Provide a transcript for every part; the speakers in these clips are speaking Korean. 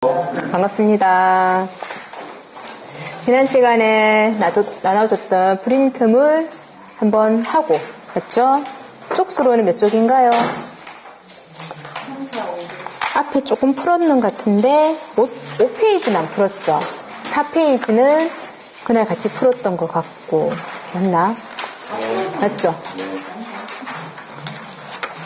반갑습니다. 지난 시간에 나눠줬던 프린트물 한번 하고, 맞죠? 쪽수로는 몇 쪽인가요? 앞에 조금 풀었는 것 같은데 5페이지는 안 풀었죠? 4페이지는 그날 같이 풀었던 것 같고, 맞나? 맞죠?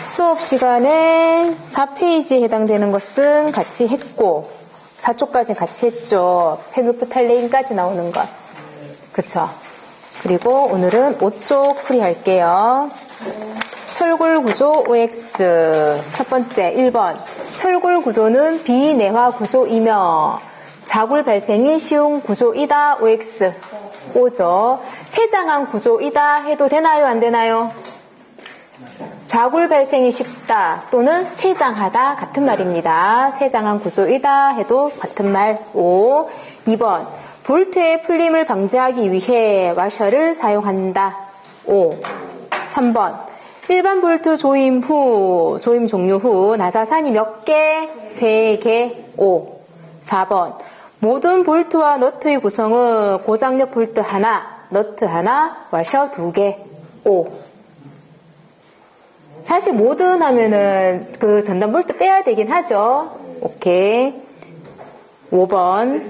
수업 시간에 4페이지에 해당되는 것은 같이 했고 4쪽까지는 같이 했죠. 페놀프탈레인까지 나오는 것. 그쵸? 그리고 오늘은 5쪽 풀이 할게요. 철골 구조 OX. 첫 번째 1번. 철골 구조는 비내화 구조이며 자굴 발생이 쉬운 구조이다. OX. 5죠. 세장한 구조이다 해도 되나요? 안 되나요? 자굴 발생이 쉽다 또는 세장하다 같은 말입니다. 세장한 구조이다 해도 같은 말. 5. 2번. 볼트의 풀림을 방지하기 위해 와셔를 사용한다. 5. 3번. 일반 볼트 조임 종료 후 나사산이 몇 개? 3개. 5. 4번. 모든 볼트와 너트의 구성은 고장력 볼트 하나, 너트 하나, 와셔 2개. 5. 사실 모든 하면은 그 전단 볼트 빼야 되긴 하죠. 오케이. 5번.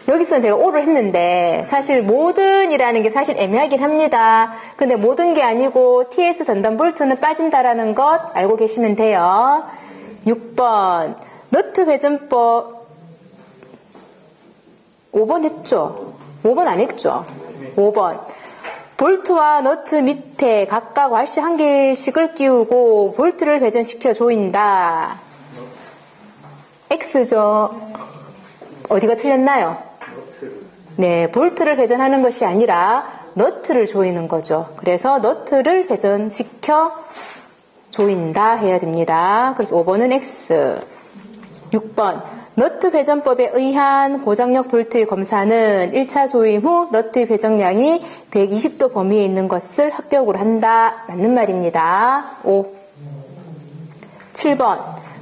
여기서는 제가 5를 했는데 사실 모든이라는 게 사실 애매하긴 합니다. 근데 모든 게 아니고 TS 전단 볼트는 빠진다라는 것 알고 계시면 돼요. 6번. 너트 회전법 5번 했죠? 5번 안 했죠? 5번. 볼트와 너트 밑에 각각 와시 1개씩을 끼우고 볼트를 회전시켜 조인다. X죠. 어디가 틀렸나요? 네, 볼트를 회전하는 것이 아니라 너트를 조이는 거죠. 그래서 너트를 회전시켜 조인다 해야 됩니다. 그래서 5번은 X. 6번. 너트 회전법에 의한 고장력 볼트의 검사는 1차 조임 후 너트의 회전량이 120도 범위에 있는 것을 합격으로 한다. 맞는 말입니다. 5. 7번.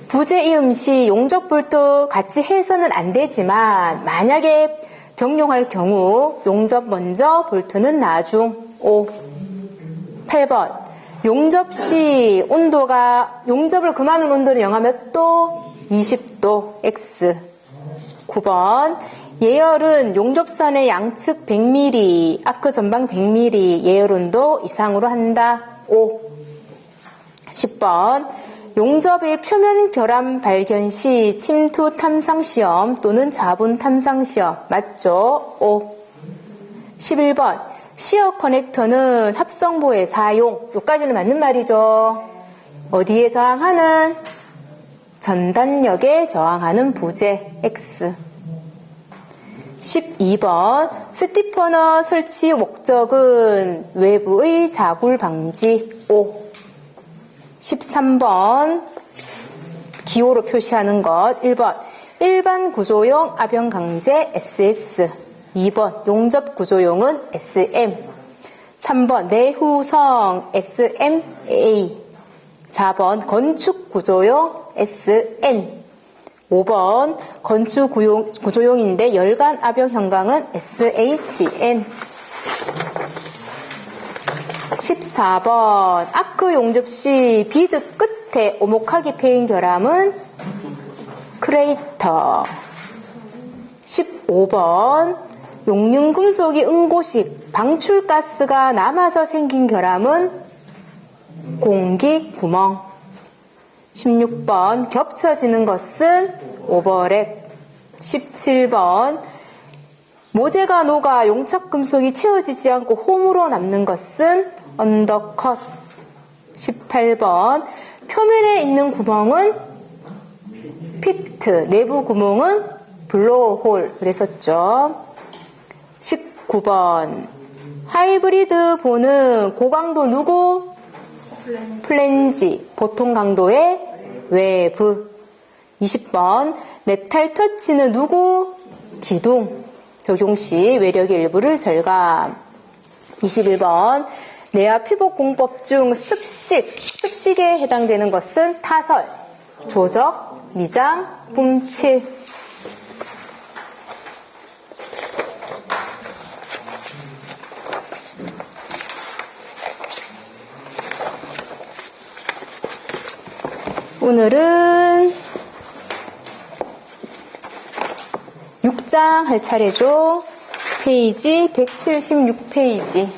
부재 이음 시 용접 볼트 같이 해서는 안 되지만 만약에 병용할 경우 용접 먼저 볼트는 나중. 5. 8번. 용접 시 용접을 금하는 온도는 영하 몇 도? 20도. X. 9번. 예열은 용접선의 양측 100mm, 아크 전방 100mm 예열 온도 이상으로 한다. 5. 10번. 용접의 표면 결함 발견 시 침투 탐상 시험 또는 자분 탐상 시험. 맞죠? 5. 11번. 시어 커넥터는 합성보의 사용. 여기까지는 맞는 말이죠. 어디에 저항하는? 전단력에 저항하는 부재. X. 12번. 스티퍼너 설치 목적은 외부의 자굴 방지. 5. 13번. 기호로 표시하는 것. 1번. 일반 구조용 압연 강제 SS. 2번. 용접 구조용은 SM. 3번. 내후성 SMA. 4번. 건축 구조용 SN. 5번. 건축 구조용인데 열간 압연 형광은 SHN. 14번. 아크 용접 시 비드 끝에 오목하게 패인 결함은 크레이터. 15번. 용융 금속이 응고식 방출가스가 남아서 생긴 결함은 공기 구멍. 16번. 겹쳐지는 것은 오버랩. 17번. 모재가 녹아 용착 금속이 채워지지 않고 홈으로 남는 것은 언더컷. 18번. 표면에 있는 구멍은 피트, 내부 구멍은 블로우홀 그랬었죠. 19번. 하이브리드 보는 고강도 누구? 플랜지, 보통 강도의 외부. 20번. 메탈 터치는 누구? 기둥. 적용 시 외력의 일부를 절감. 21번. 내화 피복 공법 중 습식에 해당되는 것은 타설, 조적, 미장, 뿜칠. 오늘은 6장 할 차례죠. 페이지 176페이지.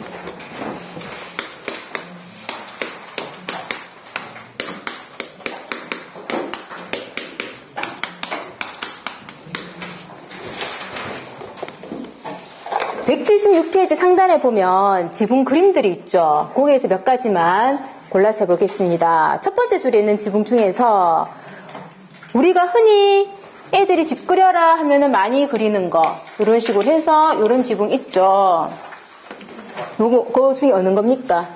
(176페이지) 상단에 보면 지붕 그림들이 있죠. 거기에서 몇 가지만 골라서 해보겠습니다. 첫 번째 줄에 있는 지붕 중에서 우리가 흔히 애들이 집 그려라 하면은 많이 그리는 거, 이런 식으로 해서 이런 지붕 있죠. 그 중에 어느 겁니까?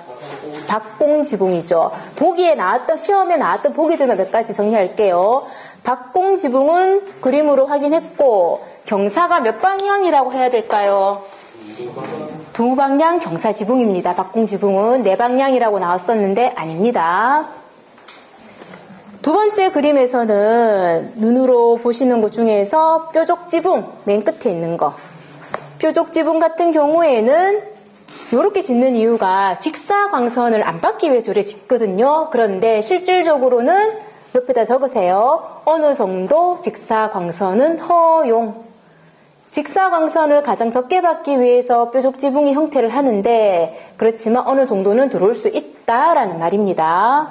박봉 지붕이죠. 보기에 나왔던, 시험에 나왔던 보기들만 몇 가지 정리할게요. 박봉 지붕은 그림으로 확인했고, 경사가 몇 방향이라고 해야 될까요? 두 방향 경사 지붕입니다. 박봉 지붕은 네 방향이라고 나왔었는데 아닙니다. 두 번째 그림에서는 눈으로 보시는 것 중에서 뾰족 지붕, 맨 끝에 있는 거. 뾰족 지붕 같은 경우에는 이렇게 짓는 이유가 직사광선을 안 받기 위해서 이렇게 짓거든요. 그런데 실질적으로는 옆에다 적으세요. 어느 정도 직사광선은 허용. 직사광선을 가장 적게 받기 위해서 뾰족 지붕의 형태를 하는데, 그렇지만 어느 정도는 들어올 수 있다라는 말입니다.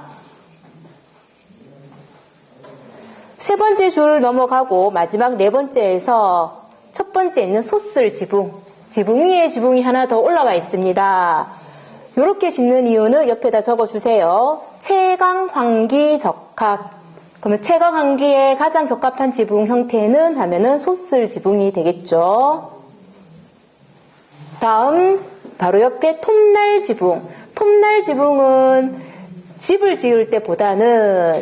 세 번째 줄 넘어가고 마지막 네 번째에서 첫 번째 있는 솟을 지붕. 지붕 위에 지붕이 하나 더 올라와 있습니다. 이렇게 짓는 이유는 옆에다 적어주세요. 채광 환기 적합. 그러면 채광 환기에 가장 적합한 지붕 형태는 하면은 솟을 지붕이 되겠죠. 다음 바로 옆에 톱날 지붕. 톱날 지붕은 집을 지을 때보다는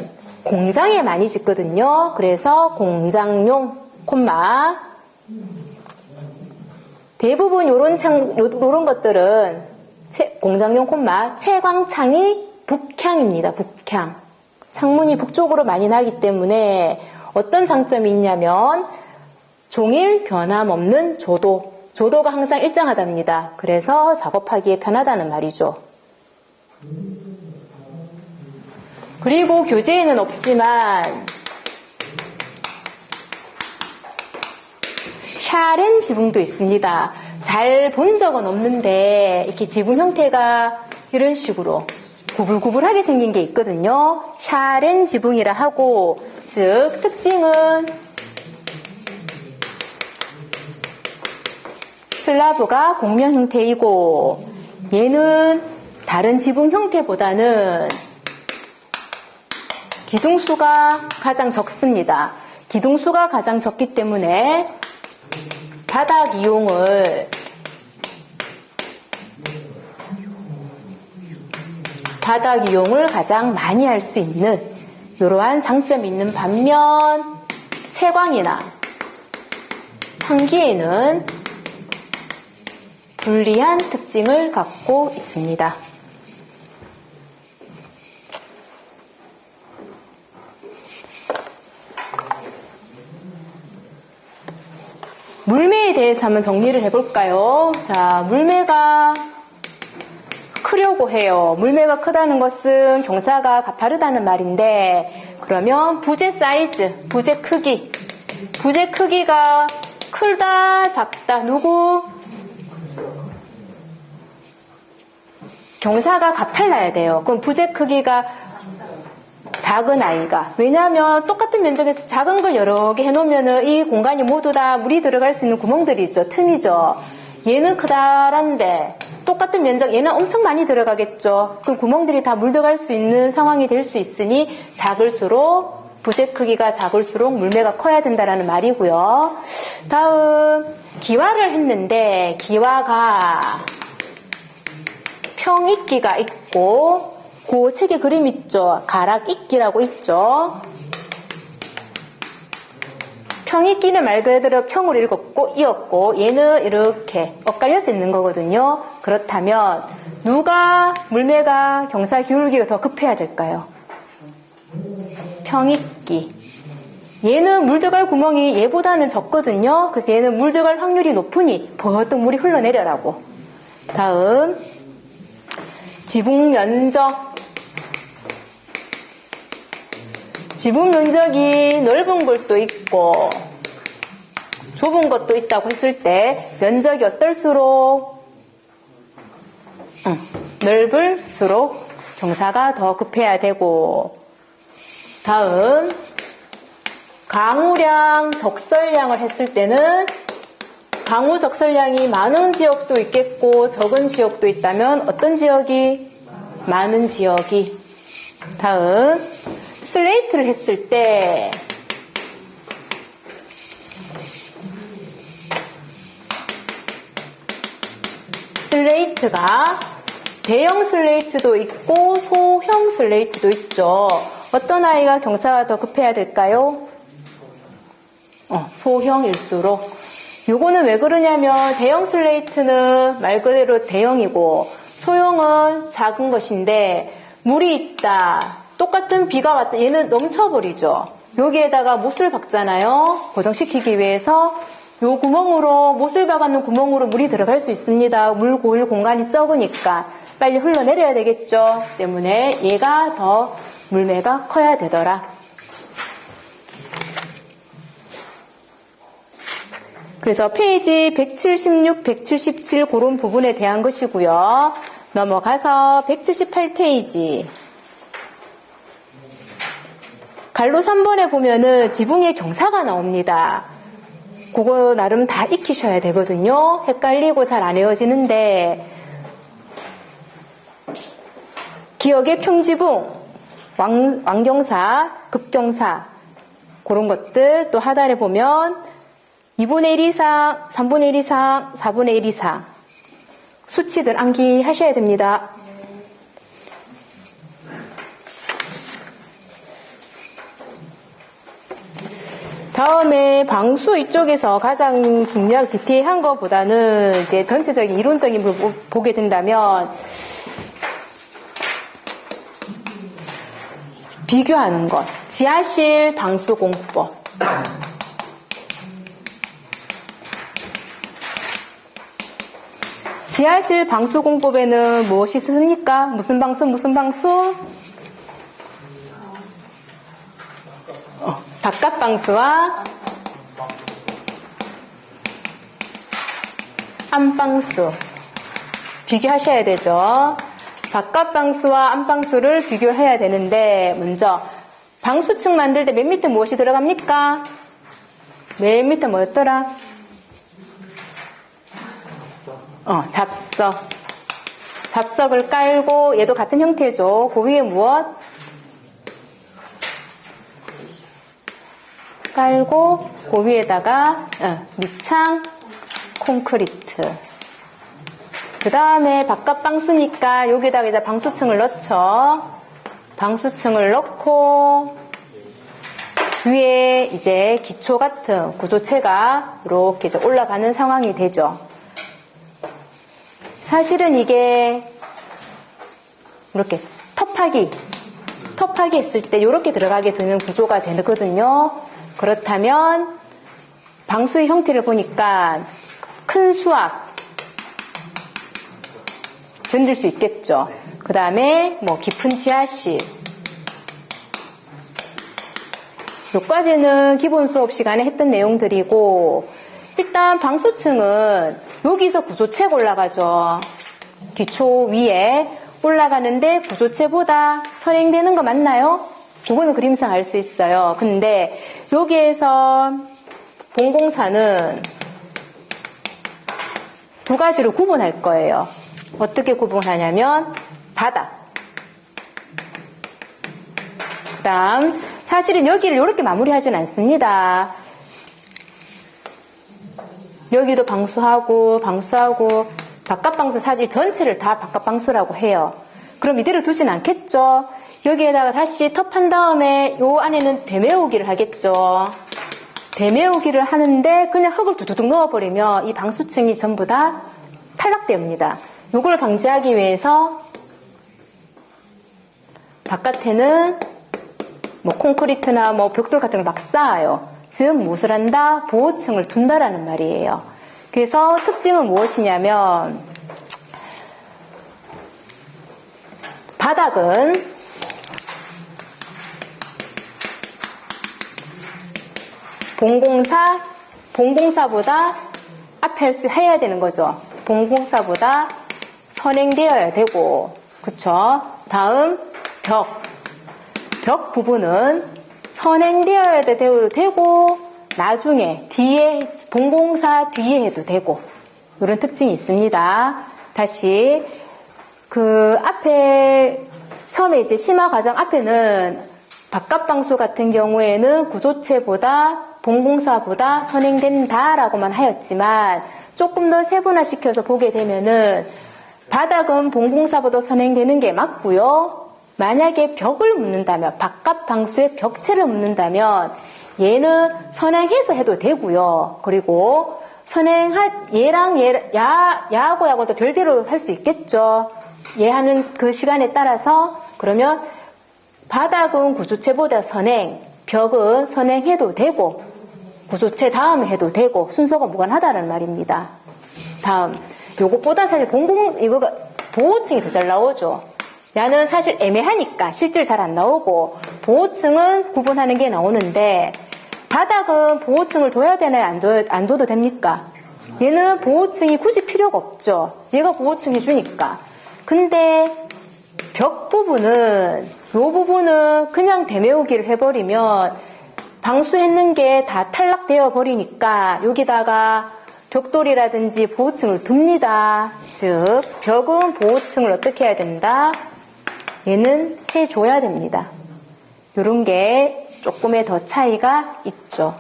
공장에 많이 짓거든요. 그래서 공장용 콤마. 대부분 요런 것들은 공장용 콤마 채광창이 북향입니다. 북향. 창문이 북쪽으로 많이 나기 때문에 어떤 장점이 있냐면 종일 변함없는 조도. 조도가 항상 일정하답니다. 그래서 작업하기에 편하다는 말이죠. 그리고 교재에는 없지만 샤렌 지붕도 있습니다. 잘 본 적은 없는데 이렇게 지붕 형태가 이런 식으로 구불구불하게 생긴 게 있거든요. 샤렌 지붕이라 하고, 즉 특징은 슬라브가 곡면 형태이고, 얘는 다른 지붕 형태보다는 기둥수가 가장 적습니다. 기둥수가 가장 적기 때문에 바닥 이용을 가장 많이 할 수 있는 이러한 장점이 있는 반면 채광이나 환기에는 불리한 특징을 갖고 있습니다. 물매에 대해서 한번 정리를 해볼까요? 자, 물매가 크려고 해요. 물매가 크다는 것은 경사가 가파르다는 말인데, 그러면 부재 사이즈, 부재 크기가 크다, 작다, 누구? 경사가 가팔라야 돼요. 그럼 부재 크기가 작은 아이가. 왜냐하면 똑같은 면적에서 작은 걸 여러 개 해놓으면 이 공간이 모두 다 물이 들어갈 수 있는 구멍들이 있죠. 틈이죠. 얘는 크다란데 똑같은 면적, 얘는 엄청 많이 들어가겠죠. 그 구멍들이 다 물 들어갈 수 있는 상황이 될 수 있으니 작을수록, 부재 크기가 작을수록 물매가 커야 된다라는 말이고요. 다음 기와를 했는데 기와가 평익기가 있고, 그 책에 그림 있죠. 가락익기라고 있죠. 평익기는 말 그대로 평으로 읽었고 이었고, 얘는 이렇게 엇갈려서 있는 거거든요. 그렇다면 누가 물매가 경사 기울기가 더 급해야 될까요? 평익기. 얘는 물 들어갈 구멍이 얘보다는 적거든요. 그래서 얘는 물 들어갈 확률이 높으니 버뜩 물이 흘러내려라고. 다음 지붕 면적. 지붕 면적이 넓은 것도 있고 좁은 것도 있다고 했을 때 면적이 어떨수록 넓을수록 경사가 더 급해야 되고. 다음 강우량, 적설량을 했을 때는 강우 적설량이 많은 지역도 있겠고 적은 지역도 있다면 어떤 지역이? 많은 지역이. 다음 슬레이트를 했을 때 슬레이트가 대형 슬레이트도 있고 소형 슬레이트도 있죠. 어떤 아이가 경사가 더 급해야 될까요? 소형일수록. 요거는 왜 그러냐면 대형 슬레이트는 말 그대로 대형이고 소형은 작은 것인데 물이 있다. 똑같은 비가 왔다. 얘는 넘쳐버리죠. 여기에다가 못을 박잖아요. 고정시키기 위해서 요 구멍으로, 못을 박아놓은 구멍으로 물이 들어갈 수 있습니다. 물 고일 공간이 적으니까 빨리 흘러내려야 되겠죠. 때문에 얘가 더 물매가 커야 되더라. 그래서 페이지 176, 177 그런 부분에 대한 것이고요. 넘어가서 178페이지. 갈로 3번에 보면은 지붕의 경사가 나옵니다. 그거 나름 다 익히셔야 되거든요. 헷갈리고 잘 안 외워지는데 기역의 평지붕, 왕경사, 급경사 그런 것들 또 하단에 보면 2분의 1 이상, 3분의 1 이상, 4분의 1 이상 수치들 암기하셔야 됩니다. 다음에 방수 이쪽에서 가장 중요한 디테일한 것보다는 이제 전체적인 이론적인 부분 보게 된다면 비교하는 것. 지하실 방수 공법. 지하실 방수 공법에는 무엇이 쓰습니까? 무슨 방수? 무슨 방수? 바깥 방수와 안방수 비교하셔야 되죠. 바깥 방수와 안방수를 비교해야 되는데 먼저 방수층 만들 때 맨 밑에 무엇이 들어갑니까? 맨 밑에 뭐였더라? 잡석. 잡석을 깔고 얘도 같은 형태죠. 그 위에 무엇? 깔고 그 위에다가 밑창 콘크리트. 그 다음에 바깥 방수니까 여기다가 이제 방수층을 넣죠. 방수층을 넣고 위에 이제 기초 같은 구조체가 이렇게 이제 올라가는 상황이 되죠. 사실은 이게 이렇게 텁하기 했을 때 이렇게 들어가게 되는 구조가 되거든요. 그렇다면 방수의 형태를 보니까 큰 수압 견딜 수 있겠죠. 그 다음에 뭐 깊은 지하실. 여기까지는 기본 수업 시간에 했던 내용들이고 일단 방수층은 여기서 구조체가 올라가죠. 기초 위에 올라가는데 구조체보다 선행되는 거 맞나요? 그거는 그림상 알 수 있어요. 근데 여기에서 본공사는 두 가지로 구분할 거예요. 어떻게 구분하냐면 바닥. 그 다음 사실은 여기를 이렇게 마무리하진 않습니다. 여기도 방수하고 바깥 방수 사실 전체를 다 바깥 방수라고 해요. 그럼 이대로 두진 않겠죠. 여기에다가 다시 텁한 다음에 요 안에는 되메우기를 하겠죠. 되메우기를 하는데 그냥 흙을 두두둑 넣어버리면 이 방수층이 전부 다 탈락됩니다. 요걸 방지하기 위해서 바깥에는 뭐 콘크리트나 뭐 벽돌 같은 걸 막 쌓아요. 즉 무엇을 한다? 보호층을 둔다라는 말이에요. 그래서 특징은 무엇이냐면 바닥은 본공사보다 앞에 해야 되는 거죠. 본공사보다 선행되어야 되고, 그쵸? 다음 벽 부분은 선행되어야 되고 나중에 뒤에 본공사 뒤에 해도 되고 이런 특징이 있습니다. 다시 그 앞에 처음에 이제 심화 과정 앞에는 바깥방수 같은 경우에는 구조체보다 본공사보다 선행된다라고만 하였지만 조금 더 세분화시켜서 보게 되면은 바닥은 본공사보다 선행되는 게 맞고요. 만약에 벽을 묻는다면 바깥방수에 벽체를 묻는다면 얘는 선행해서 해도 되고요. 그리고 얘랑 야하고 또 별대로 할 수 있겠죠. 얘 하는 그 시간에 따라서. 그러면 바닥은 구조체보다 선행, 벽은 선행해도 되고 구조체 다음에 해도 되고 순서가 무관하다는 말입니다. 다음 요것보다 사실 이거가 보호층이 더 잘 나오죠. 야는 사실 애매하니까 실제로 잘 안 나오고 보호층은 구분하는 게 나오는데 바닥은 보호층을 둬야 되나요? 안 둬도 됩니까? 얘는 보호층이 굳이 필요가 없죠. 얘가 보호층 해주니까. 근데 벽 부분은 이 부분은 그냥 대메우기를 해버리면 방수했는 게 다 탈락되어 버리니까 여기다가 벽돌이라든지 보호층을 둡니다. 즉 벽은 보호층을 어떻게 해야 된다? 얘는 해줘야 됩니다. 이런 게 조금의 더 차이가 있죠.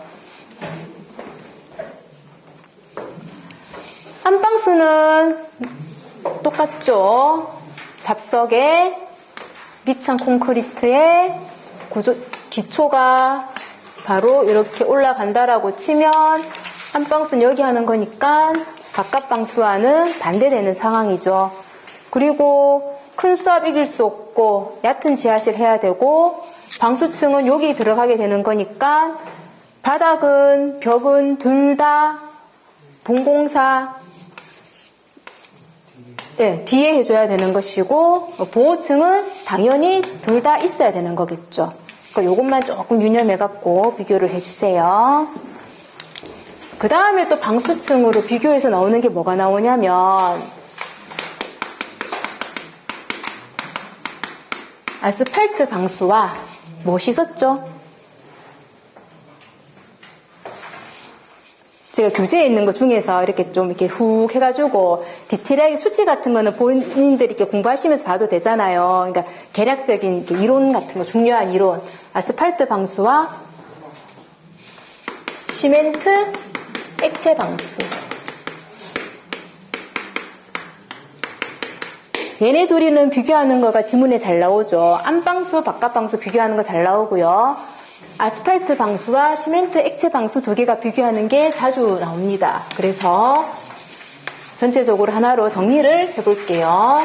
안방수는 똑같죠. 잡석에 밑창 콘크리트에 기초가 바로 이렇게 올라간다라고 치면 안방수는 여기 하는 거니까 바깥방수와는 반대되는 상황이죠. 그리고 큰 수압 이길 수 없고 얕은 지하실 해야 되고 방수층은 여기 들어가게 되는 거니까 바닥은 벽은 둘 다 본공사 뒤에 해줘야 되는 것이고 보호층은 당연히 둘 다 있어야 되는 거겠죠. 그러니까 이것만 조금 유념해갖고 비교를 해주세요. 그 다음에 또 방수층으로 비교해서 나오는 게 뭐가 나오냐면 아스팔트 방수와 무엇이 있었죠? 제가 교재에 있는 것 중에서 이렇게 좀 이렇게 훅 해가지고 디테일하게 수치 같은 거는 본인들이 이렇게 공부하시면서 봐도 되잖아요. 그러니까 계략적인 이론 같은 거, 중요한 이론. 아스팔트 방수와 시멘트 액체 방수. 얘네 둘이는 비교하는 거가 지문에 잘 나오죠. 안방수, 바깥방수 비교하는 거 잘 나오고요. 아스팔트 방수와 시멘트 액체 방수 두 개가 비교하는 게 자주 나옵니다. 그래서 전체적으로 하나로 정리를 해볼게요.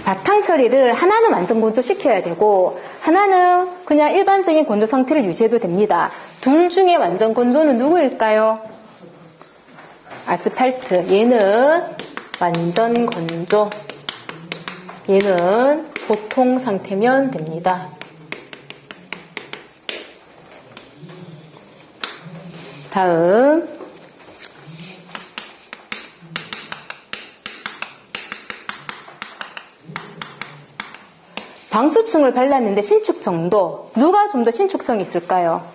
바탕 처리를 하나는 완전 건조시켜야 되고 하나는 그냥 일반적인 건조 상태를 유지해도 됩니다. 둘 중에 완전 건조는 누구일까요? 아스팔트. 얘는 완전 건조. 얘는 보통 상태면 됩니다. 다음 방수층을 발랐는데 신축 정도 누가 좀 더 신축성이 있을까요?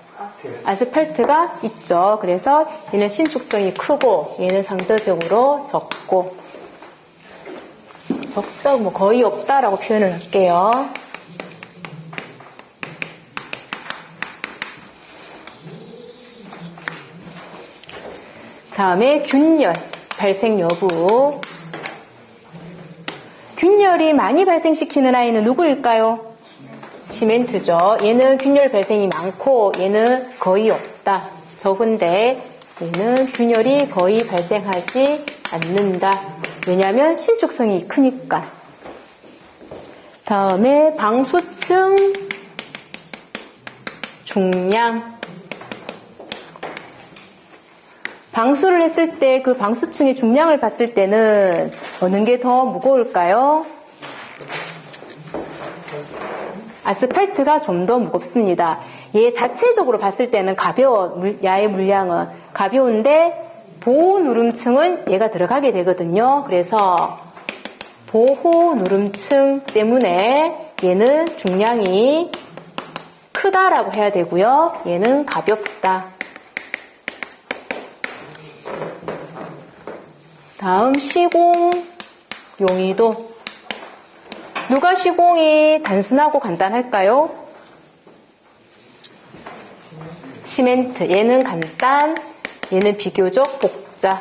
아스팔트가 있죠. 그래서 얘는 신축성이 크고 얘는 상대적으로 적고 적다 뭐 거의 없다라고 표현을 할게요. 다음에 균열 발생 여부. 균열이 많이 발생시키는 아이는 누구일까요? 시멘트죠. 얘는 균열 발생이 많고 얘는 거의 없다. 적은데 얘는 균열이 거의 발생하지 않는다. 왜냐하면 신축성이 크니까. 다음에 방수층 중량. 방수를 했을 때 그 방수층의 중량을 봤을 때는 어느 게 더 무거울까요? 아스팔트가 좀 더 무겁습니다. 얘 자체적으로 봤을 때는 가벼워. 야의 물량은 가벼운데 보호 누름층은 얘가 들어가게 되거든요. 그래서 보호 누름층 때문에 얘는 중량이 크다라고 해야 되고요. 얘는 가볍다. 다음 시공 용이도. 누가 시공이 단순하고 간단할까요? 시멘트. 얘는 간단, 얘는 비교적 복잡.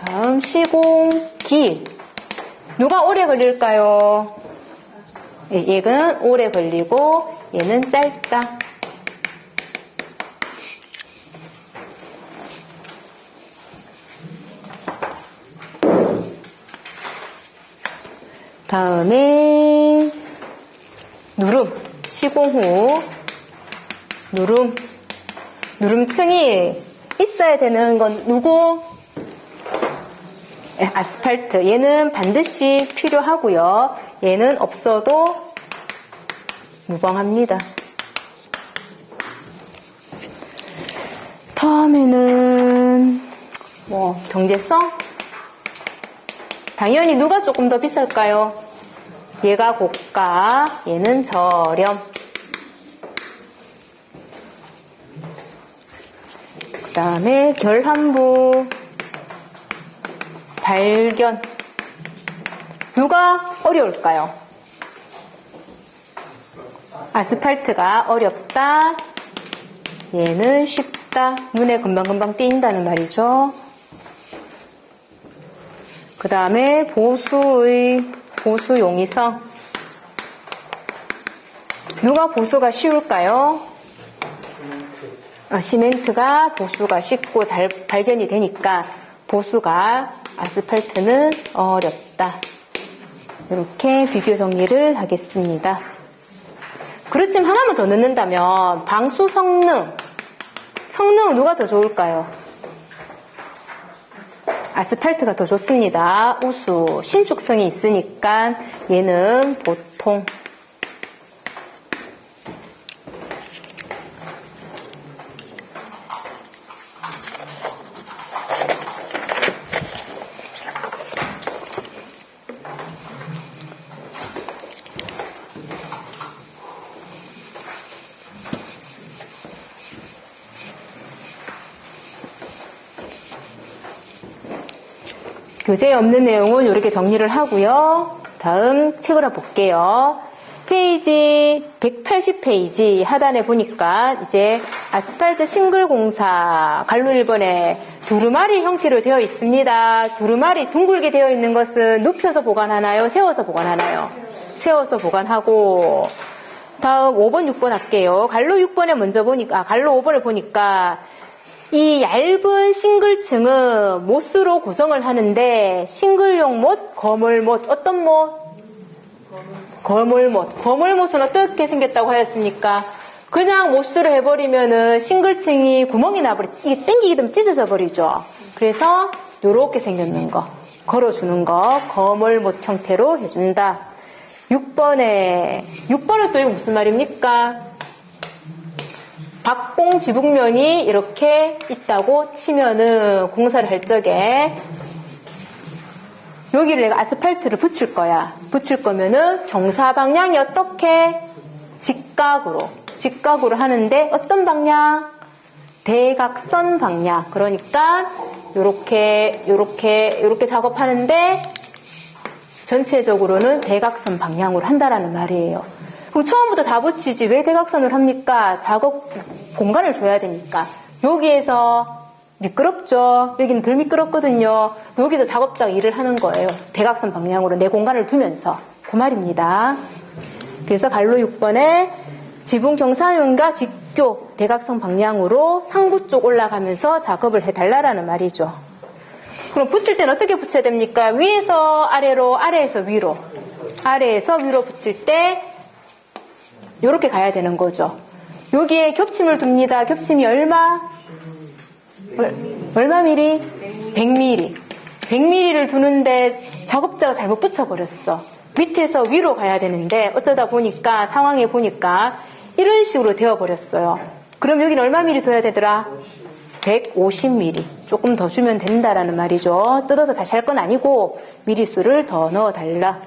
다음 시공기. 누가 오래 걸릴까요? 얘는 오래 걸리고 얘는 짧다. 다음에 누름. 시공 후 누름층이 있어야 되는 건 누구? 아스팔트. 얘는 반드시 필요하고요. 얘는 없어도 무방합니다. 다음에는 경제성? 당연히 누가 조금 더 비쌀까요? 얘가 고가, 얘는 저렴. 그 다음에 결함부, 발견. 누가 어려울까요? 아스팔트가 어렵다. 얘는 쉽다. 눈에 금방금방 띄인다는 말이죠. 그 다음에 보수 용이성. 누가 보수가 쉬울까요? 시멘트가 보수가 쉽고 잘 발견이 되니까 보수가, 아스팔트는 어렵다. 이렇게 비교 정리를 하겠습니다. 그렇지만 하나만 더 넣는다면 방수 성능은 누가 더 좋을까요? 아스팔트가 더 좋습니다. 우수, 신축성이 있으니까 얘는 보통. 교재에 없는 내용은 이렇게 정리를 하고요. 다음 책을 볼게요. 페이지 180페이지 하단에 보니까 이제 아스팔트 싱글 공사 갈로 1번에 두루마리 형태로 되어 있습니다. 두루마리 둥글게 되어 있는 것은 눕혀서 보관하나요? 세워서 보관하나요? 세워서 보관하고. 다음 5번, 6번 할게요. 갈로 6번에 먼저 보니까, 갈로 5번을 보니까 이 얇은 싱글층은 못으로 구성을 하는데 싱글용 못, 거물못. 어떤 못? 거물못. 거물못은 어떻게 생겼다고 하였습니까? 그냥 못으로 해버리면은 싱글층이 구멍이 나버리, 이게 땡기게 되면 찢어져 버리죠. 그래서 요렇게 생겼는 거, 걸어주는 거, 거물못 형태로 해준다. 6번은 또 이거 무슨 말입니까? 박공 지붕면이 이렇게 있다고 치면은 공사를 할 적에 여기를 내가 아스팔트를 붙일 거야. 붙일 거면은 경사 방향이 어떻게? 직각으로 하는데 어떤 방향? 대각선 방향. 그러니까 요렇게 작업하는데 전체적으로는 대각선 방향으로 한다라는 말이에요. 그럼 처음부터 다 붙이지 왜 대각선을 합니까? 작업 공간을 줘야 되니까. 여기에서 미끄럽죠. 여기는 덜 미끄럽거든요. 여기서 작업자가 일을 하는 거예요. 대각선 방향으로 내 공간을 두면서. 그 말입니다. 그래서 갈로 6번에 지붕 경사면과 직교 대각선 방향으로 상부 쪽 올라가면서 작업을 해달라는 말이죠. 그럼 붙일 때는 어떻게 붙여야 됩니까? 위에서 아래로, 아래에서 위로. 아래에서 위로 붙일 때 이렇게 가야 되는 거죠. 여기에 겹침을 둡니다. 겹침이 얼마? 얼마 미리? 100mm. 100mm를 두는데 작업자가 잘못 붙여버렸어. 밑에서 위로 가야 되는데 어쩌다 보니까 상황에 보니까 이런 식으로 되어버렸어요. 그럼 여기는 얼마 미리 둬야 되더라? 150mm. 조금 더 주면 된다라는 말이죠. 뜯어서 다시 할 건 아니고 미리수를 더 넣어달라.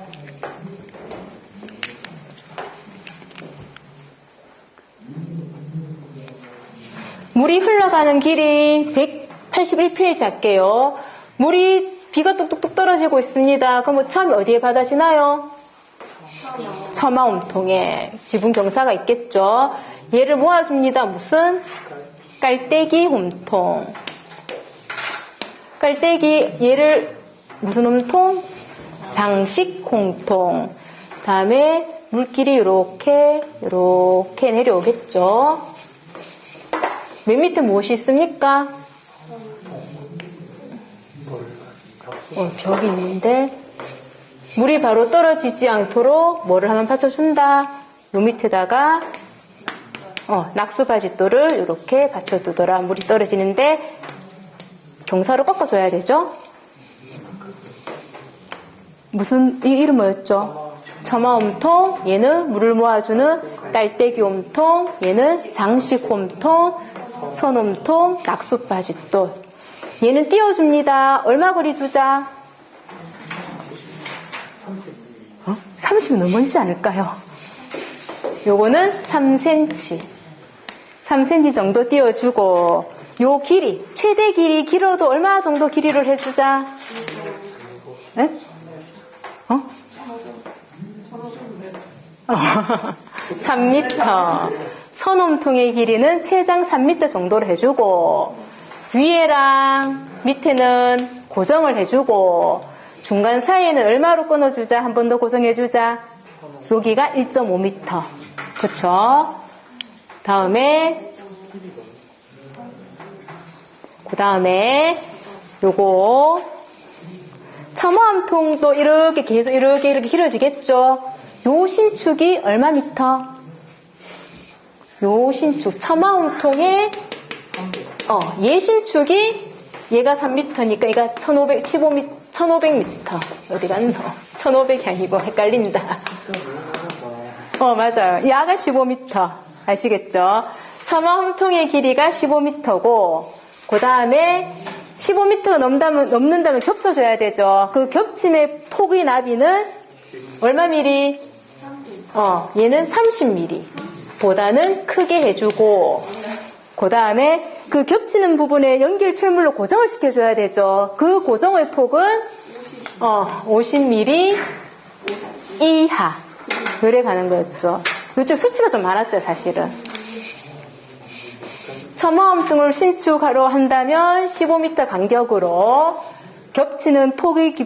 물이 흘러가는 길이 181페이지 할게요. 물이 비가 뚝뚝뚝 떨어지고 있습니다. 그럼 처음에 어디에 받아지나요? 처마움통에 지붕 경사가 있겠죠. 얘를 모아줍니다. 무슨? 깔때기 홈통. 깔때기 얘를 무슨 홈통? 장식 홈통. 다음에 물길이 이렇게 내려오겠죠. 맨 밑에 무엇이 있습니까? 벽이 있는데 물이 바로 떨어지지 않도록 뭐를 하면 받쳐준다? 요 밑에다가 낙수바짓돌을 이렇게 받쳐두더라. 물이 떨어지는데 경사로 꺾어줘야 되죠? 무슨 이 이름 뭐였죠? 처마홈통, 얘는 물을 모아주는 깔때기 홈통, 얘는 장식 홈통, 선홈통, 낙수바짓돌. 얘는 띄워줍니다. 얼마 거리 두자? 30 넘어지지 않을까요? 요거는 3cm. 3cm 정도 띄워주고, 요 길이, 최대 길이 길어도 얼마 정도 길이를 해주자? 네? 3m. 선홈통의 길이는 최장 3m 정도를 해주고, 위에랑 밑에는 고정을 해주고, 중간 사이에는 얼마로 끊어주자? 한 번 더 고정해주자. 여기가 1.5m. 그쵸? 그 다음에, 요거, 처마홈통도 이렇게 계속 이렇게 길어지겠죠? 요 신축이 얼마 미터? 요 신축, 처마홈통의, 얘 신축이, 얘가 3m니까 얘가 1500m. 어디 갔노? 1500이 아니고 헷갈린다. 맞아요. 야가 15m. 아시겠죠? 처마홈통의 길이가 15m고, 그 다음에 15m 넘는다면 겹쳐줘야 되죠. 그 겹침의 폭의 나비는 얼마 미리? 얘는 30mm. 보다는 크게 해주고, 그 다음에 그 겹치는 부분에 연결 철물로 고정을 시켜줘야 되죠. 그 고정의 폭은 50mm 이하. 요래 가는 거였죠. 이쪽 수치가 좀 많았어요, 사실은. 처마홈통을 신축하러 한다면 15m 간격으로 겹치는 폭의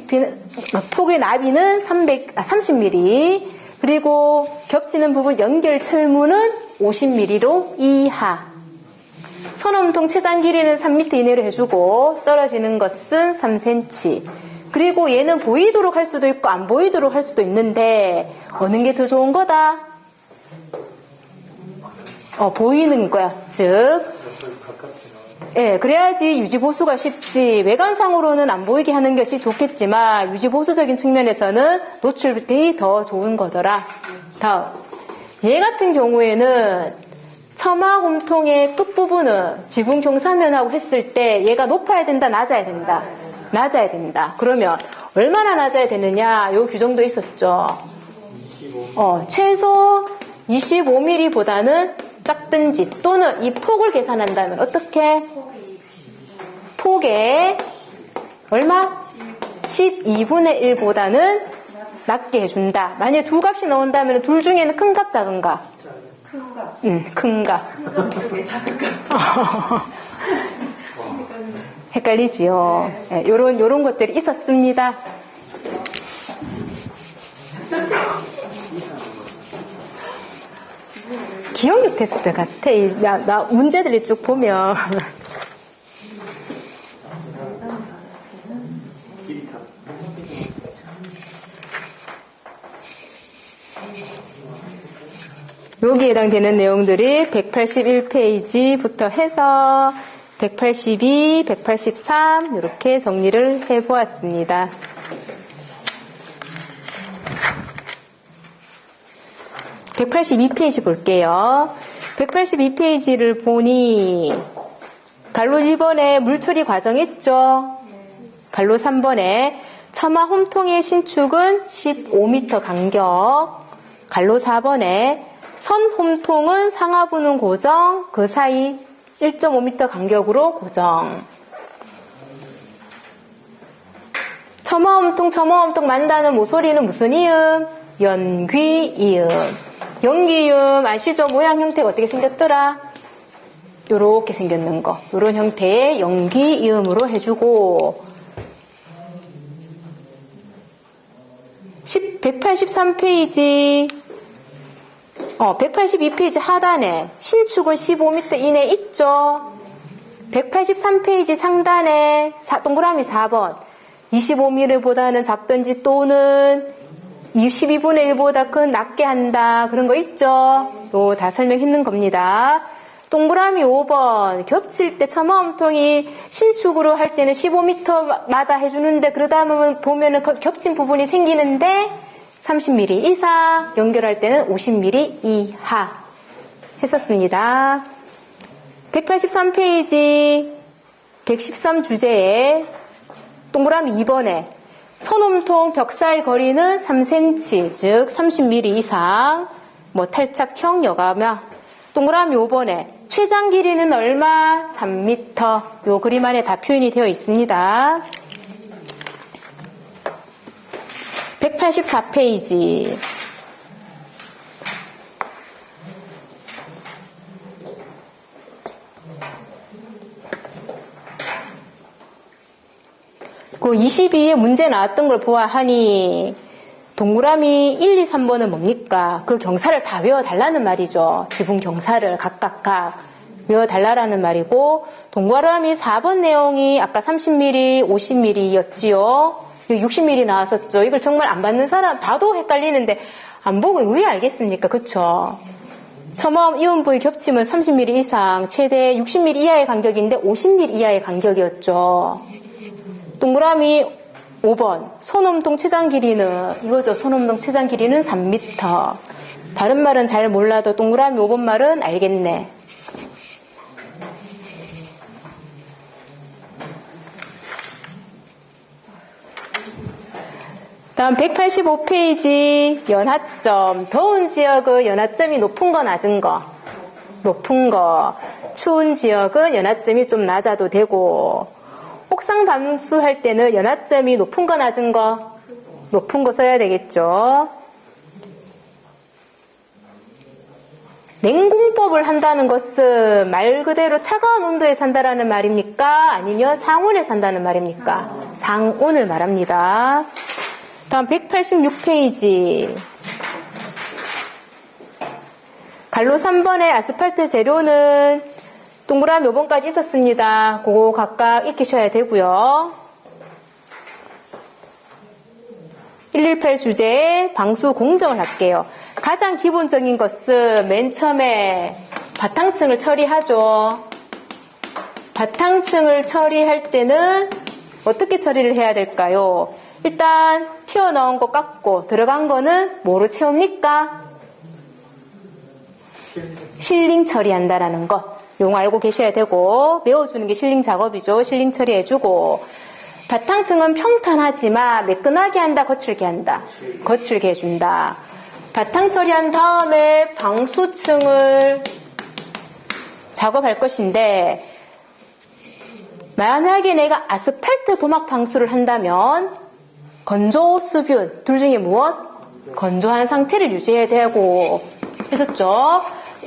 나비는 30mm, 그리고 겹치는 부분 연결 철무는 50mm로 이하. 선홈통 최장 길이는 3m 이내로 해주고, 떨어지는 것은 3cm. 그리고 얘는 보이도록 할 수도 있고 안 보이도록 할 수도 있는데 어느 게 더 좋은 거다? 보이는 거야. 즉, 그래야지 유지보수가 쉽지. 외관상으로는 안 보이게 하는 것이 좋겠지만 유지보수적인 측면에서는 노출이 더 좋은 거더라. 다음, 얘 같은 경우에는 처마홈통의 끝부분은 지붕 경사면하고 했을 때 얘가 높아야 된다, 낮아야 된다? 낮아야 된다. 그러면 얼마나 낮아야 되느냐? 요 규정도 있었죠. 최소 25mm보다는 작든지, 또는 이 폭을 계산한다면 어떻게? 폭에 얼마? 12분의 1보다는 낮게 해준다. 만약에 두 값이 나온다면 둘 중에는 큰 값, 작은 값? 큰 값. 큰 값. 헷갈리지요. 예, 요런 것들이 있었습니다. 기억력 테스트 같아. 나 문제들을 쭉 보면. 여기에 해당되는 내용들이 181페이지부터 해서 182, 183 이렇게 정리를 해보았습니다. (182페이지) 볼게요. 182페이지를 보니 갈로 1번에 물처리 과정 있죠. 갈로 3번에 처마 홈통의 신축은 15m 간격. 갈로 4번에 선 홈통은 상하부는 고정, 그 사이 1.5m 간격으로 고정. 처마 홈통 만다는 모서리는 무슨 이음? 연귀 이음. 연귀 이음 아시죠? 모양 형태가 어떻게 생겼더라? 요렇게 생겼는 거. 요런 형태의 연귀 이음으로 해주고 183페이지 182페이지 하단에 신축은 15m 이내 있죠. 183페이지 상단에 동그라미 4번 25mm보다는 작든지 또는 12분의 1보다 큰 낮게 한다. 그런 거 있죠. 요 다 설명했는 겁니다. 동그라미 5번 겹칠 때 처마 홈통이 신축으로 할 때는 15m마다 해주는데 그러다 보면은 겹친 부분이 생기는데 30mm 이상, 연결할 때는 50mm 이하 했었습니다. 183페이지 113 주제에 동그라미 2번에 선홈통 벽 사이 거리는 3cm, 즉 30mm 이상, 탈착형 여가며 동그라미 5번에 최장 길이는 얼마? 3m. 요 그림 안에 다 표현이 되어 있습니다. 184페이지 그 22에 문제 나왔던 걸 보아하니 동그라미 1, 2, 3번은 뭡니까? 그 경사를 다 외워달라는 말이죠. 지붕 경사를 각각 외워달라는 말이고 동그라미 4번 내용이 아까 30mm, 50mm였지요. 60mm 나왔었죠. 이걸 정말 안 받는 사람 봐도 헷갈리는데 안 보고 왜 알겠습니까? 그쵸? 처마 이음 부위 겹치면 30mm 이상, 최대 60mm 이하의 간격인데 50mm 이하의 간격이었죠. 동그라미 5번 손홈통 최장 길이는 이거죠. 손홈통 최장 길이는 3m. 다른 말은 잘 몰라도 동그라미 5번 말은 알겠네. 다음 185페이지 연하점. 더운 지역은 연하점이 높은 거 낮은 거? 높은 거. 추운 지역은 연하점이 좀 낮아도 되고 옥상 방수할 때는 연하점이 높은 거 낮은 거? 높은 거 써야 되겠죠. 냉공법을 한다는 것은 말 그대로 차가운 온도에 산다라는 말입니까? 아니면 상온에 산다는 말입니까? 상온을 말합니다. 다음 186페이지 갈로 3번의 아스팔트 재료는 동그라미 5번까지 있었습니다. 그거 각각 익히셔야 되고요. 118 주제에 방수 공정을 할게요. 가장 기본적인 것은 맨 처음에 바탕층을 처리하죠. 바탕층을 처리할 때는 어떻게 처리를 해야 될까요? 일단 튀어나온 거 깎고 들어간 거는 뭐로 채웁니까? 실링 처리한다라는 거 용어 알고 계셔야 되고 메워주는 게 실링 작업이죠. 실링 처리해주고 바탕층은 평탄하지만 매끈하게 한다, 거칠게 한다? 거칠게 해준다. 바탕 처리한 다음에 방수층을 작업할 것인데 만약에 내가 아스팔트 도막 방수를 한다면 건조, 수분 둘 중에 무엇? 건조한 상태를 유지해야 되고 했었죠.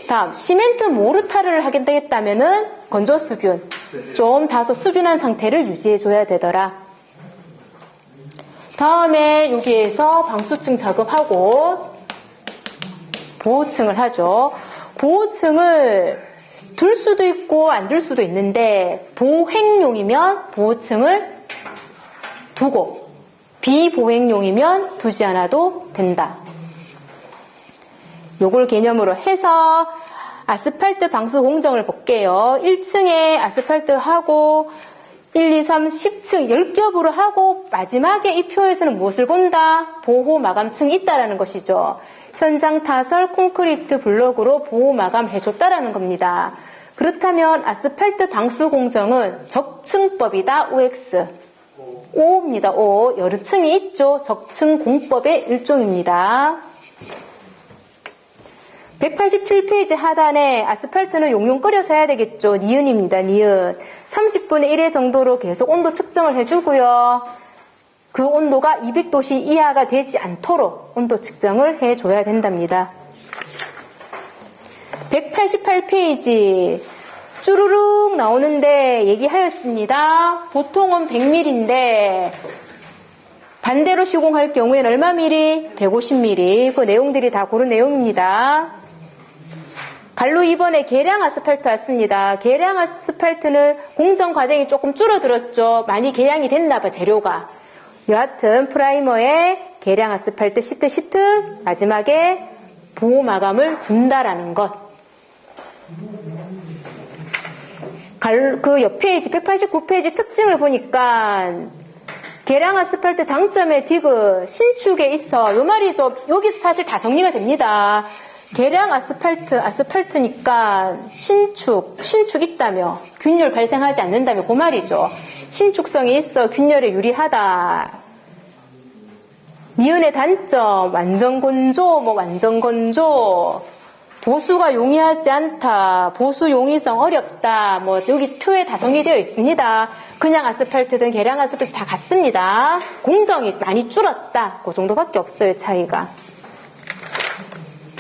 다음 시멘트 모르타르를 하겠다면은 건조수균, 좀 다소 수균한 상태를 유지해줘야 되더라. 다음에 여기에서 방수층 작업하고 보호층을 하죠. 보호층을 둘 수도 있고 안 둘 수도 있는데 보행용이면 보호층을 두고 비보행용이면 두지 않아도 된다. 요걸 개념으로 해서 아스팔트 방수 공정을 볼게요. 1층에 아스팔트 하고 1, 2, 3, 10층 10겹으로 하고 마지막에 이 표에서는 무엇을 본다? 보호 마감층이 있다라는 것이죠. 현장 타설 콘크리트 블록으로 보호 마감 해줬다라는 겁니다. 그렇다면 아스팔트 방수 공정은 적층법이다. OX. O입니다. O. 여러 층이 있죠. 적층 공법의 일종입니다. 187페이지 하단에 아스팔트는 용용 끓여서 해야 되겠죠. 니은입니다. 니은. 30분의 1회 정도로 계속 온도 측정을 해주고요. 그 온도가 200도씨 이하가 되지 않도록 온도 측정을 해줘야 된답니다. 188페이지 쭈루룩 나오는데 얘기하였습니다. 보통은 100mm인데 반대로 시공할 경우에는 얼마 미리? 150mm. 그 내용들이 다 그런 내용입니다. 갈로 2번에 계량 아스팔트 왔습니다. 계량 아스팔트는 공정 과정이 조금 줄어들었죠. 많이 계량이 됐나봐 재료가. 여하튼 프라이머에 계량 아스팔트 시트 마지막에 보호 마감을 둔다라는 것. 그 옆 페이지 189페이지 특징을 보니까 계량 아스팔트 장점의 디그 신축에 있어. 요 말이죠. 여기서 사실 다 정리가 됩니다. 계량 아스팔트니까 신축 있다며 균열 발생하지 않는다며 그 말이죠. 신축성이 있어 균열에 유리하다. 니은의 단점 완전 건조 보수가 용이하지 않다. 보수 용이성 어렵다. 여기 표에 다 정리되어 있습니다. 그냥 아스팔트든 계량 아스팔트 다 같습니다. 공정이 많이 줄었다. 그 정도밖에 없어요. 차이가.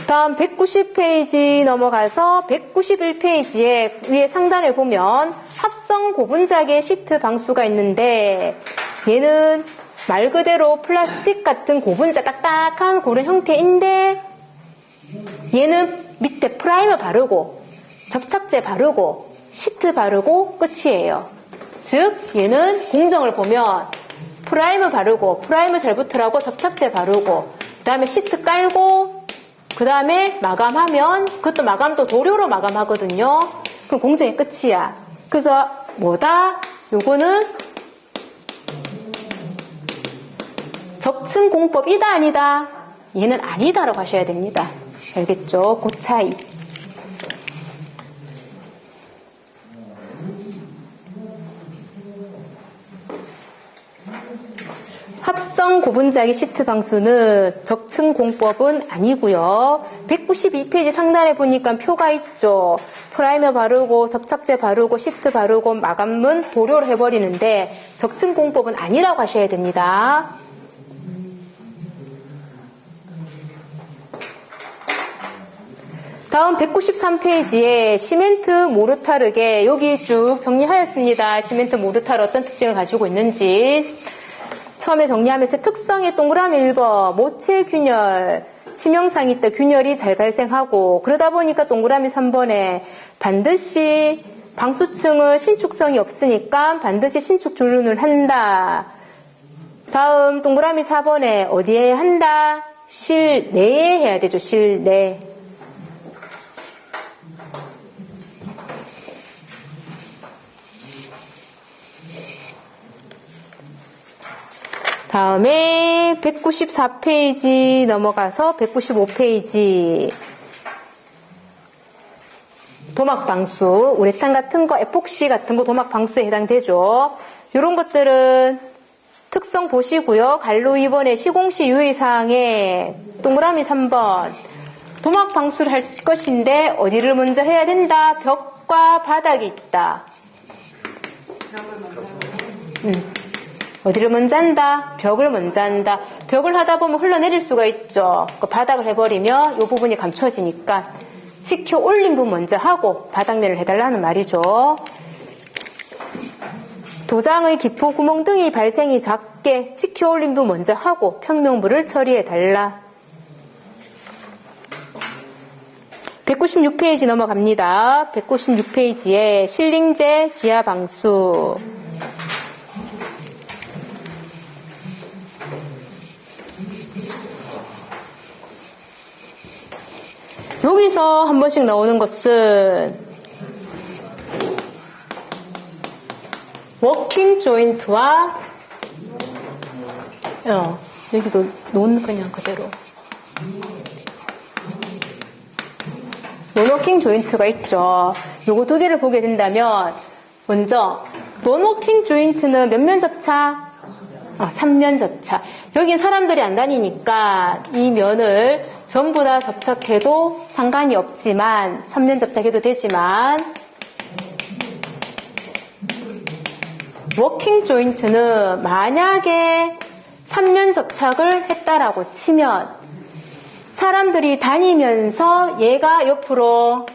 다음 190페이지 넘어가서 191페이지에 위에 상단에 보면 합성 고분자계 시트 방수가 있는데 얘는 말 그대로 플라스틱 같은 고분자 딱딱한 그런 형태인데 얘는 밑에 프라이머 바르고 접착제 바르고 시트 바르고 끝이에요. 즉 얘는 공정을 보면 프라이머 바르고 프라이머 잘 붙으라고 접착제 바르고 그 다음에 시트 깔고 그 다음에 마감하면 그것도 마감도 도료로 마감하거든요. 그럼 공정이 끝이야. 그래서 뭐다? 요거는 적층 공법이다 아니다? 얘는 아니다라고 하셔야 됩니다. 알겠죠? 그 차이. 합성 고분자기 시트 방수는 적층 공법은 아니고요. 192페이지 상단에 보니까 표가 있죠. 프라이머 바르고 접착제 바르고 시트 바르고 마감은 도료로 해버리는데 적층 공법은 아니라고 하셔야 됩니다. 다음 193페이지에 시멘트 모르타르게 여기 쭉 정리하였습니다. 시멘트 모르타르 어떤 특징을 가지고 있는지. 처음에 정리하면서 특성의 동그라미 1번 모체 균열, 치명상이 있다. 균열이 잘 발생하고 그러다 보니까 동그라미 3번에 반드시 방수층은 신축성이 없으니까 반드시 신축 줄눈을 한다. 다음 동그라미 4번에 어디에 한다? 실내에 해야 되죠. 실내. 다음에 194페이지 넘어가서 195페이지 도막방수, 우레탄 같은 거, 에폭시 같은 거 도막방수에 해당되죠. 이런 것들은 특성 보시고요. 갈로 2번에 시공시 유의사항에 동그라미 3번 도막방수를 할 것인데 어디를 먼저 해야 된다? 벽과 바닥이 있다. 어디를 먼저 한다? 벽을 먼저 한다. 벽을 하다 보면 흘러내릴 수가 있죠. 그 바닥을 해버리면 이 부분이 감춰지니까 치켜 올린 부 먼저 하고 바닥면을 해달라는 말이죠. 도장의 기포, 구멍 등의 발생이 작게 치켜 올린 부 먼저 하고 평면부를 처리해달라. 196페이지 넘어갑니다. 196페이지에 실링제 지하방수. 여기서 한 번씩 나오는 것은 워킹 조인트와 여기도 논 그냥 그대로 논워킹 조인트가 있죠. 요거 두 개를 보게 된다면 먼저 논워킹 조인트는 몇 면 접착? 3면 접착. 여긴 사람들이 안 다니니까 이 면을 전부 다 접착해도 상관이 없지만 3면 접착해도 되지만 워킹 조인트는 만약에 3면 접착을 했다라고 치면 사람들이 다니면서 얘가 옆으로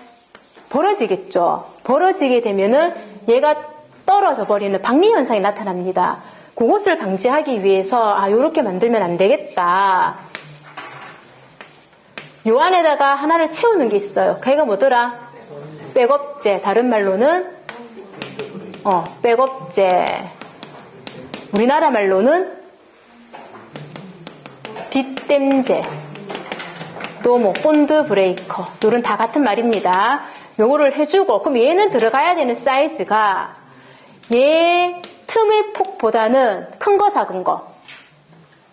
벌어지겠죠. 벌어지게 되면은 얘가 떨어져 버리는 박리 현상이 나타납니다. 그것을 방지하기 위해서 요렇게 만들면 안 되겠다. 요 안에다가 하나를 채우는 게 있어요. 걔가 뭐더라? 백업제. 다른 말로는 백업제. 우리나라 말로는 뒷댐제. 또 뭐 본드 브레이커. 요런 다 같은 말입니다. 요거를 해주고 그럼 얘는 들어가야 되는 사이즈가 얘 틈의 폭보다는 큰 거 작은 거.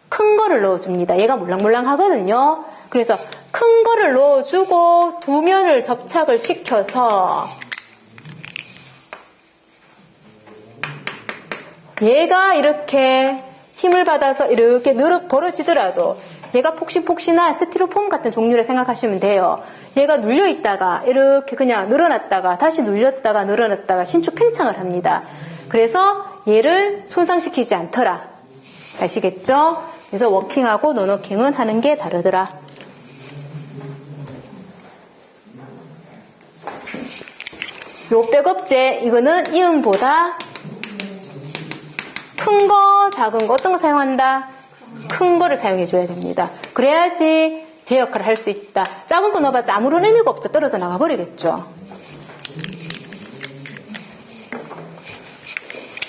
큰 거를 넣어줍니다. 얘가 몰랑몰랑 하거든요. 그래서 큰 거를 넣어주고 두 면을 접착을 시켜서 얘가 이렇게 힘을 받아서 이렇게 벌어지더라도 얘가 폭신폭신한 스티로폼 같은 종류를 생각하시면 돼요. 얘가 눌려있다가 이렇게 그냥 늘어났다가 다시 눌렸다가 늘어났다가 신축 팽창을 합니다. 그래서 얘를 손상시키지 않더라. 아시겠죠? 그래서 워킹하고 논워킹은 하는 게 다르더라. 요 백업제 이거는 이음보다 큰 거 작은 거 어떤 거 사용한다? 큰 거를 사용해 줘야 됩니다. 그래야지 제 역할을 할 수 있다. 작은 거 넣어봤자 아무런 의미가 없죠. 떨어져 나가 버리겠죠.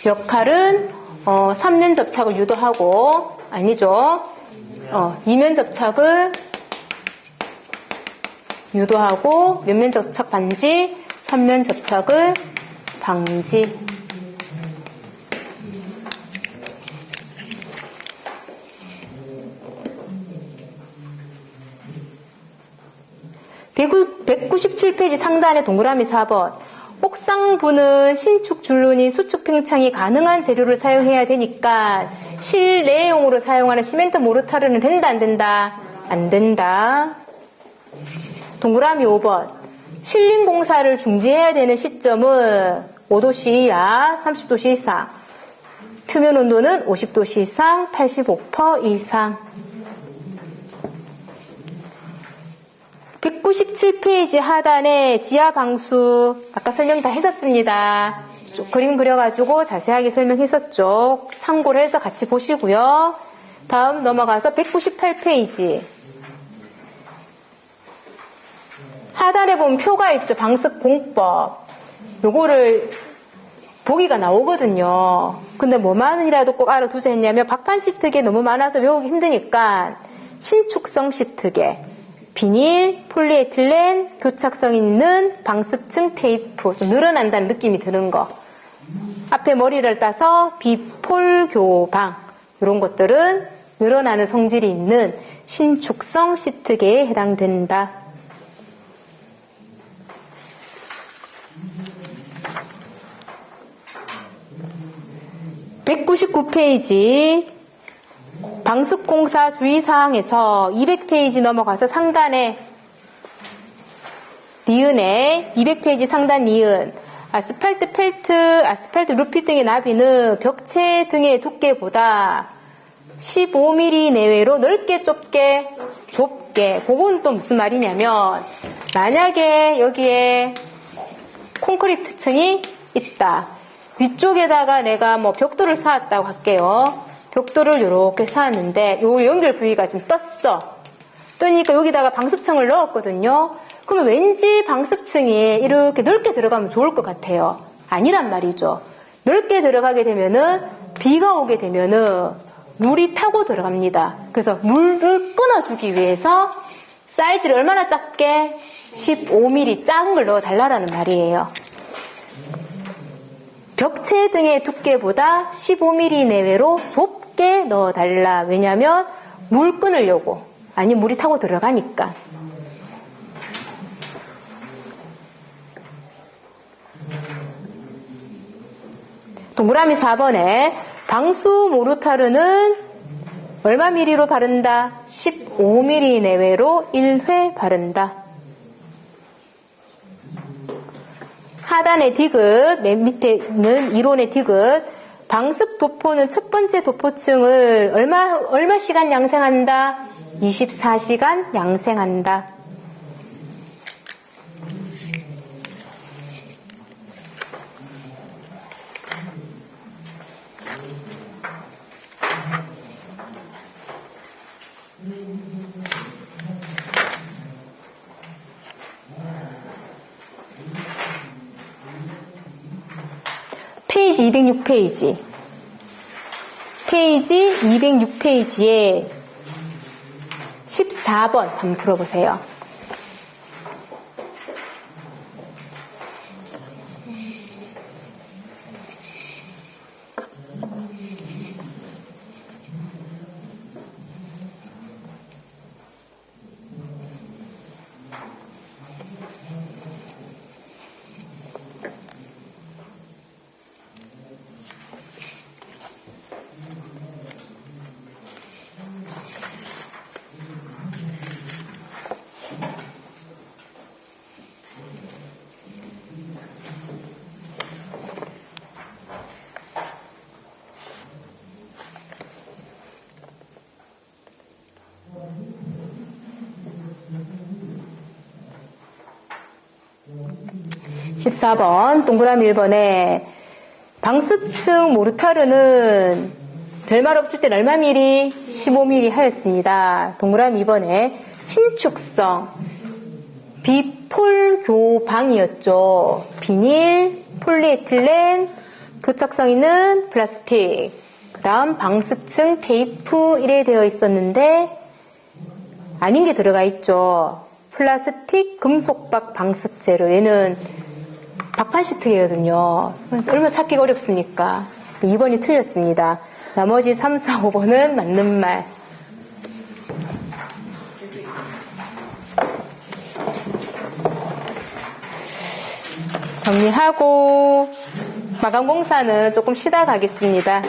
역할은 3면 접착을 유도하고 아니죠. 2면 접착을 유도하고 몇면 접착 방지, 3면 접착을 방지. (197페이지) 상단의 동그라미 4번. 옥상부는 신축 줄눈이 수축 팽창이 가능한 재료를 사용해야 되니까 실내용으로 사용하는 시멘트 모르타르는 된다 안 된다? 안 된다. 동그라미 5번. 실링 공사를 중지해야 되는 시점은 5도씨 이하, 30도씨 이상. 표면 온도는 50도씨 이상, 85% 이상. 197페이지 하단에 지하방수 아까 설명 다 했었습니다. 그림 그려가지고 자세하게 설명했었죠. 참고를 해서 같이 보시고요. 다음 넘어가서 198페이지 하단에 보면 표가 있죠. 방습공법. 요거를 보기가 나오거든요. 근데 뭐만이라도 꼭 알아두자 했냐면 박판 시트계 너무 많아서 외우기 힘드니까 신축성 시트계, 비닐, 폴리에틸렌, 교착성 있는 방습층 테이프, 좀 늘어난다는 느낌이 드는 거. 앞에 머리를 따서 비폴교방, 이런 것들은 늘어나는 성질이 있는 신축성 시트계에 해당된다. 199페이지 방습공사 주의사항에서 200페이지 넘어가서 상단에 니은에 200페이지 상단 니은 아스팔트 펠트, 아스팔트 루피 등의 나비는 벽체 등의 두께보다 15mm 내외로 넓게 좁게 그건 또 무슨 말이냐면 만약에 여기에 콘크리트 층이 있다. 위쪽에다가 내가 뭐 벽돌을 쌓았다고 할게요. 벽돌을 이렇게 쌓았는데 요 연결 부위가 지금 떴어. 뜨니까 여기다가 방습층을 넣었거든요. 그러면 왠지 방습층이 이렇게 넓게 들어가면 좋을 것 같아요. 아니란 말이죠. 넓게 들어가게 되면은 비가 오게 되면은 물이 타고 들어갑니다. 그래서 물을 끊어주기 위해서 사이즈를 얼마나 작게? 15mm 작은 걸 넣어달라는 말이에요. 벽체 등의 두께보다 15mm 내외로 좁게 넣어달라. 왜냐하면 물 끊으려고. 아니 물이 타고 들어가니까. 동그라미 4번에 방수 모르타르는 얼마 미리로 바른다? 15mm 내외로 1회 바른다. 하단의 디귿, 맨 밑에 있는 이론의 디귿, 방습 도포는 첫 번째 도포층을 얼마 시간 양생한다? 24시간 양생한다. 페이지 206페이지. 페이지 206페이지에 14번 한번 풀어보세요. (14번) 동그라미 1번에 방습층 모르타르는 별말 없을 땐 얼마 미리? 15mm 하였습니다. 동그라미 2번에 신축성 비폴교방이었죠. 비닐, 폴리에틸렌, 교착성 있는 플라스틱, 그 다음 방습층 테이프 이래 되어 있었는데 아닌 게 들어가 있죠. 플라스틱 금속박 방습재료. 얘는 박판 시트거든요. 얼마나 찾기가 어렵습니까? 2번이 틀렸습니다. 나머지 3, 4, 5번은 맞는 말. 정리하고 마감공사는 조금 쉬다 가겠습니다.